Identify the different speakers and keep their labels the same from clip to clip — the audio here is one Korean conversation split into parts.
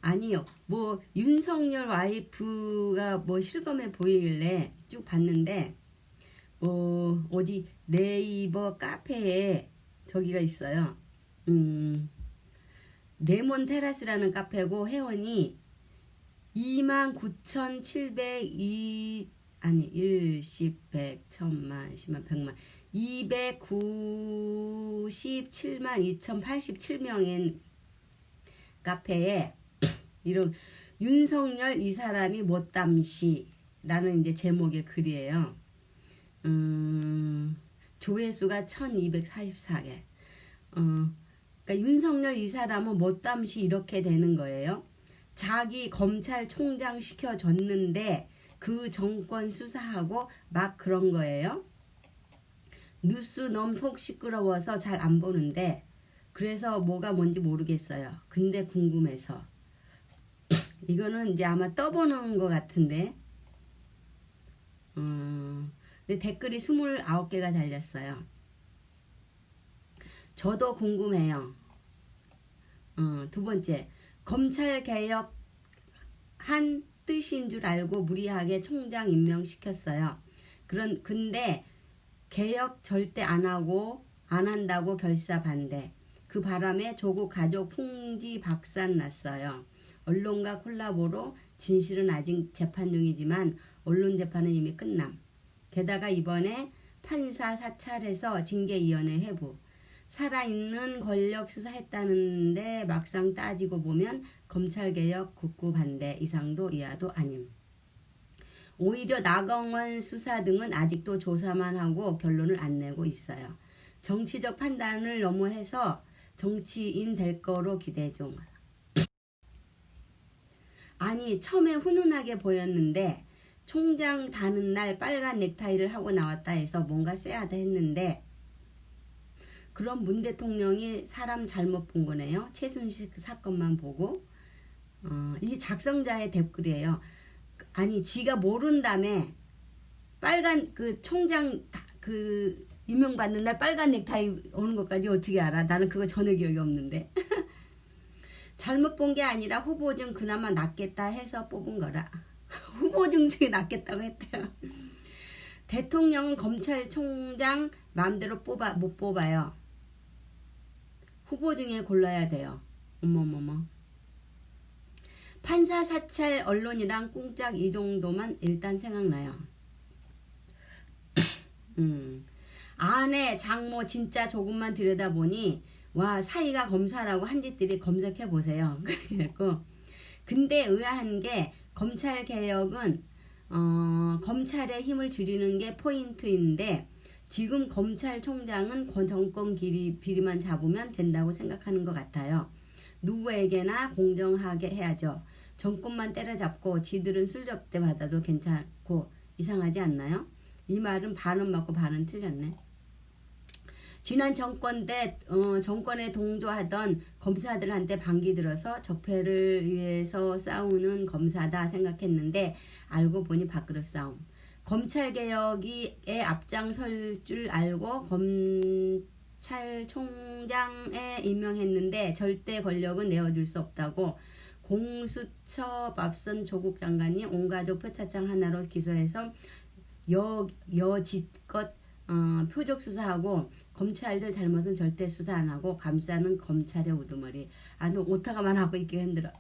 Speaker 1: 아니요. 뭐 윤석열 와이프가 뭐 실검에 보이길래 쭉 봤는데 뭐 어디 네이버 카페에 저기가 있어요. 레몬 테라스라는 카페고 회원이 29,702 아니 1, 10, 100, 1000만, 10만, 100만 297만 2087명인 카페에 이런 윤석열 이 사람이 못담시라는 이제 제목의 글이에요. 조회수가 1244개. 그러니까 윤석열 이 사람은 못담시 이렇게 되는 거예요. 자기 검찰총장 시켜줬는데 그 정권 수사하고 막 그런 거예요. 뉴스 너무 속 시끄러워서 잘 안 보는데 그래서 뭐가 뭔지 모르겠어요. 근데 궁금해서 이거는 이제 아마 떠보는 것 같은데 근데 댓글이 29개가 달렸어요. 저도 궁금해요. 두 번째, 검찰개혁 한 뜻인 줄 알고 무리하게 총장 임명시켰어요. 근데 개혁 절대 안 하고 안 한다고 결사 반대. 그 바람에 조국 가족 풍지 박산 났어요. 언론과 콜라보로 진실은 아직 재판 중이지만 언론 재판은 이미 끝남. 게다가 이번에 판사 사찰해서 징계위원회 회부. 살아있는 권력 수사했다는데 막상 따지고 보면 검찰개혁 국구 반대 이상도 이하도 아님. 오히려 나경원 수사 등은 아직도 조사만 하고 결론을 안 내고 있어요. 정치적 판단을 너무 해서 정치인 될 거로 기대 중. 아니 처음에 훈훈하게 보였는데 총장 다는 날 빨간 넥타이를 하고 나왔다 해서 뭔가 쎄하다 했는데 그럼 문 대통령이 사람 잘못 본 거네요. 최순실 사건만 보고. 이 작성자의 댓글이에요. 아니 지가 모른다며 빨간 그 총장 그 임명받는 날 빨간 넥타이 오는 것까지 어떻게 알아? 나는 그거 전혀 기억이 없는데. 잘못 본 게 아니라 후보 중 그나마 낫겠다 해서 뽑은 거라. 후보 중 중에 낫겠다고 했대요. 대통령은 검찰총장 마음대로 못 뽑아요. 후보 중에 골라야 돼요. 어머머머. 판사 사찰 언론이랑 꿍짝 이 정도만 일단 생각나요. 아내 장모 진짜 조금만 들여다보니 와 사이가 검사라고 한 짓들이 검색해보세요. 그랬고 근데 의아한 게 검찰개혁은 검찰의 힘을 줄이는 게 포인트인데 지금 검찰총장은 정권 비리만 잡으면 된다고 생각하는 것 같아요. 누구에게나 공정하게 해야죠. 정권만 때려잡고 지들은 술접대 받아도 괜찮고 이상하지 않나요? 이 말은 반은 맞고 반은 틀렸네. 지난 정권 때 정권에 동조하던 검사들한테 반기 들어서 적폐를 위해서 싸우는 검사다 생각했는데 알고 보니 밥그릇 싸움. 검찰개혁에 앞장설 줄 알고 검찰총장에 임명했는데 절대 권력은 내어줄 수 없다고 공수처 앞선 조국 장관이 온가족 표차장 하나로 기소해서 여지껏 표적 수사하고 검찰들 잘못은 절대 수사 안 하고 감싸는 검찰의 우두머리. 너 오타가만 하고 있기가 힘들어.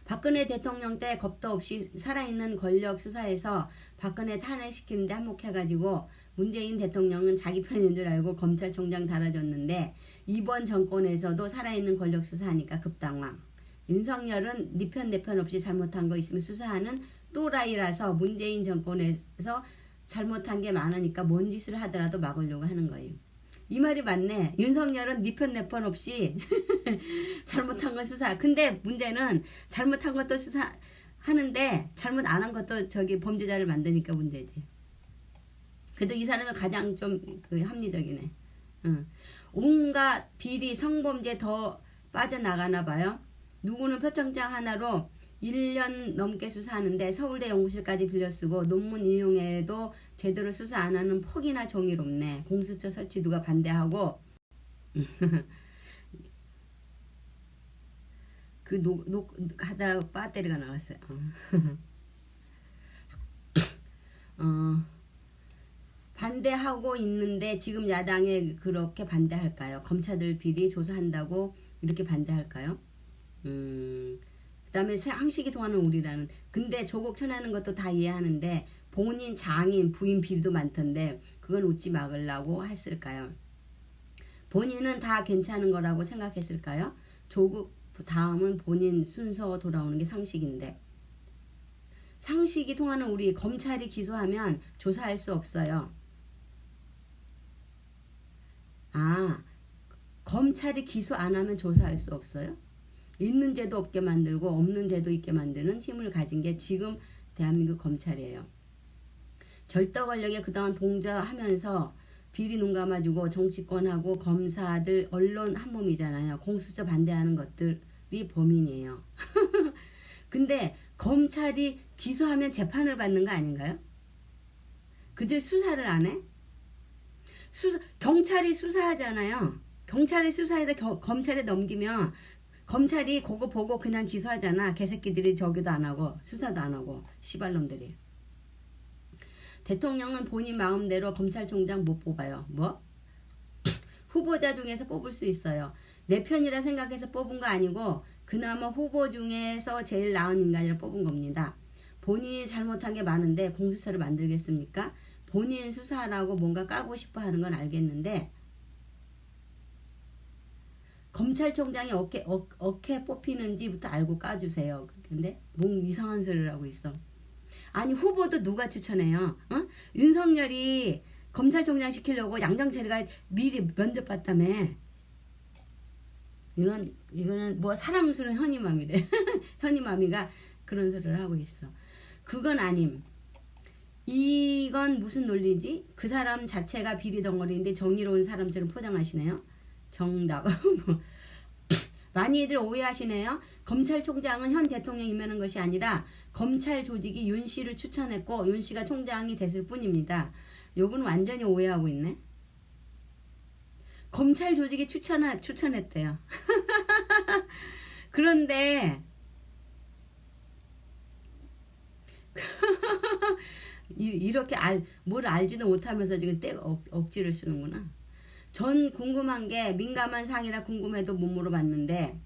Speaker 1: 박근혜 대통령 때 겁도 없이 살아있는 권력 수사에서 박근혜 탄핵시키는데 한몫해가지고 문재인 대통령은 자기 편인 줄 알고 검찰총장 달아줬는데 이번 정권에서도 살아있는 권력 수사하니까 급당황. 윤석열은 네 편 내 편 없이 잘못한 거 있으면 수사하는 또라이라서 문재인 정권에서 잘못한 게 많으니까 뭔 짓을 하더라도 막으려고 하는 거예요. 이 말이 맞네. 윤석열은 네 편 내 편 없이 잘못한 걸 수사. 근데 문제는 잘못한 것도 수사하는데 잘못 안 한 것도 저기 범죄자를 만드니까 문제지. 그래도 이 사람은 가장 좀 합리적이네. 온갖 비리 성범죄 더 빠져나가나 봐요. 누구는 표창장 하나로 1년 넘게 수사하는데 서울대 연구실까지 빌려 쓰고 논문 인용에도 제대로 수사 안 하는 폭이나 정의롭네. 공수처 설치 누가 반대하고 하다 배터리가 나왔어요. 어, 반대하고 있는데 지금 야당에 그렇게 반대할까요? 검찰들 비리 조사한다고 이렇게 반대할까요? 그다음에 상식이 통하는 우리라는. 근데 조국 쳐내는 것도 다 이해하는데 본인 장인 부인 비리도 많던데 그건 웃지 막으려고 했을까요? 본인은 다 괜찮은 거라고 생각했을까요? 조국 다음은 본인 순서 돌아오는 게 상식인데. 상식이 통하는 우리. 검찰이 기소하면 조사할 수 없어요. 아, 검찰이 기소 안 하면 조사할 수 없어요? 있는 죄도 없게 만들고 없는 죄도 있게 만드는 힘을 가진 게 지금 대한민국 검찰이에요. 절도 권력에 그동안 동조하면서 비리 눈 감아주고 정치권하고 검사들 언론 한 몸이잖아요. 공수처 반대하는 것들이 범인이에요. 근데 검찰이 기소하면 재판을 받는 거 아닌가요? 그들 수사를 안 해? 경찰이 수사하잖아요. 경찰이 수사해서 검찰에 넘기면 검찰이 그거 보고 그냥 기소하잖아. 개새끼들이 저기도 안 하고 수사도 안 하고 시발놈들이. 대통령은 본인 마음대로 검찰총장 못 뽑아요. 뭐? 후보자 중에서 뽑을 수 있어요. 내 편이라 생각해서 뽑은 거 아니고 그나마 후보 중에서 제일 나은 인간이라 뽑은 겁니다. 본인이 잘못한 게 많은데 공수처를 만들겠습니까? 본인 수사하라고 뭔가 까고 싶어 하는 건 알겠는데 검찰총장이 어떻게 뽑히는지부터 알고 까주세요. 근데 뭔 이상한 소리를 하고 있어. 아니 후보도 누가 추천해요? 어? 윤석열이 검찰총장 시키려고 양정철이가 미리 면접 봤다며. 이거는 뭐 사랑스러운 현이맘이래. 현이맘이가 그런 소리를 하고 있어. 그건 아님. 이건 무슨 논리지? 그 사람 자체가 비리 덩어리인데 정의로운 사람처럼 포장하시네요. 정답. 많이들 오해하시네요. 검찰총장은 현 대통령이 임하는 것이 아니라 검찰 조직이 윤 씨를 추천했고 윤 씨가 총장이 됐을 뿐입니다. 요건 완전히 오해하고 있네. 검찰 조직이 추천했대요. 그런데 이렇게 뭘 알지도 못하면서 지금 억지를 쓰는구나. 전 궁금한 게 민감한 사항이라 궁금해도 못 물어봤는데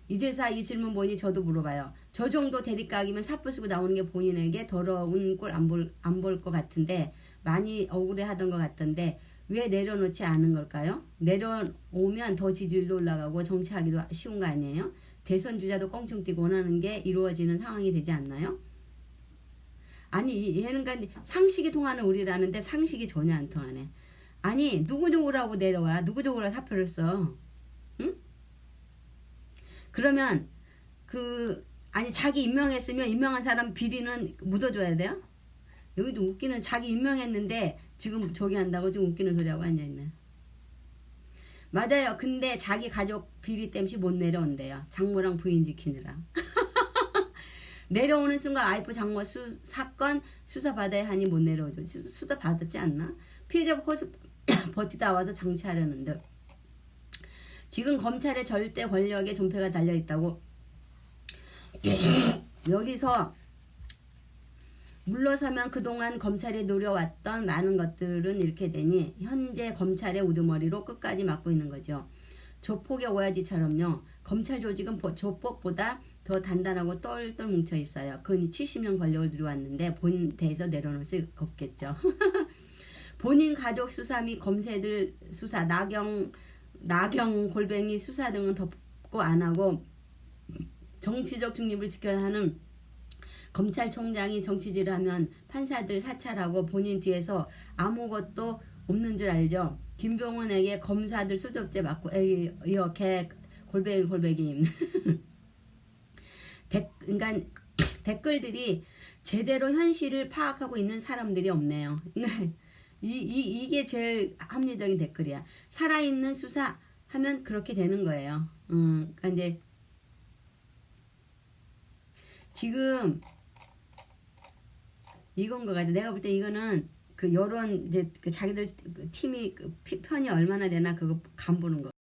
Speaker 1: 이제서 이 질문 보니 저도 물어봐요. 저 정도 대립각이면 사표 쓰고 나오는 게 본인에게 더러운 꼴 안 볼 것 같은데 많이 억울해하던 것 같던데 왜 내려놓지 않은 걸까요? 내려오면 더 지지율도 올라가고 정치하기도 쉬운 거 아니에요? 대선 주자도 껑충 뛰고 원하는 게 이루어지는 상황이 되지 않나요? 아니 얘는 상식이 통하는 우리라는데 상식이 전혀 안 통하네. 아니 누구 좋으라고 내려와. 누구 좋으라고 사표를 써. 응? 그러면 아니 자기 임명했으면 임명한 사람 비리는 묻어줘야 돼요? 여기도 웃기는 자기 임명했는데 지금 저기 한다고 좀 웃기는 소리하고 앉아있네. 맞아요. 근데 자기 가족 비리 땜시 못 내려온대요. 장모랑 부인 지키느라. 내려오는 순간 아이프 장모 사건 수사 받아야 하니 못 내려오죠. 수사 받았지 않나? 피해자 버티다 와서 장치하려는 듯. 지금 검찰의 절대 권력에 존폐가 달려있다고. 여기서 물러서면 그동안 검찰이 노려왔던 많은 것들은 이렇게 되니 현재 검찰의 우두머리로 끝까지 막고 있는 거죠. 조폭의 오야지처럼요. 검찰 조직은 조폭보다 더 단단하고 똘똘 뭉쳐 있어요. 그건 70년 권력을 누려왔는데 본인 대에서 내려놓을 수 없겠죠. 본인 가족 수사 및 검사들 수사, 나경 골뱅이 수사 등은 덮고 안 하고 정치적 중립을 지켜야 하는 검찰총장이 정치질을 하면 판사들 사찰하고 본인 뒤에서 아무것도 없는 줄 알죠. 김병훈에게 검사들 수접죄 맞고 이렇게 골뱅이 그러니까 댓글들이 제대로 현실을 파악하고 있는 사람들이 없네요. 이게 제일 합리적인 댓글이야. 살아있는 수사하면 그렇게 되는 거예요. 그러니까 이제 지금 이건 것 같아. 내가 볼 때 이거는 그 여론 이제 그 자기들 팀이 편이 얼마나 되나 그거 간 보는 거.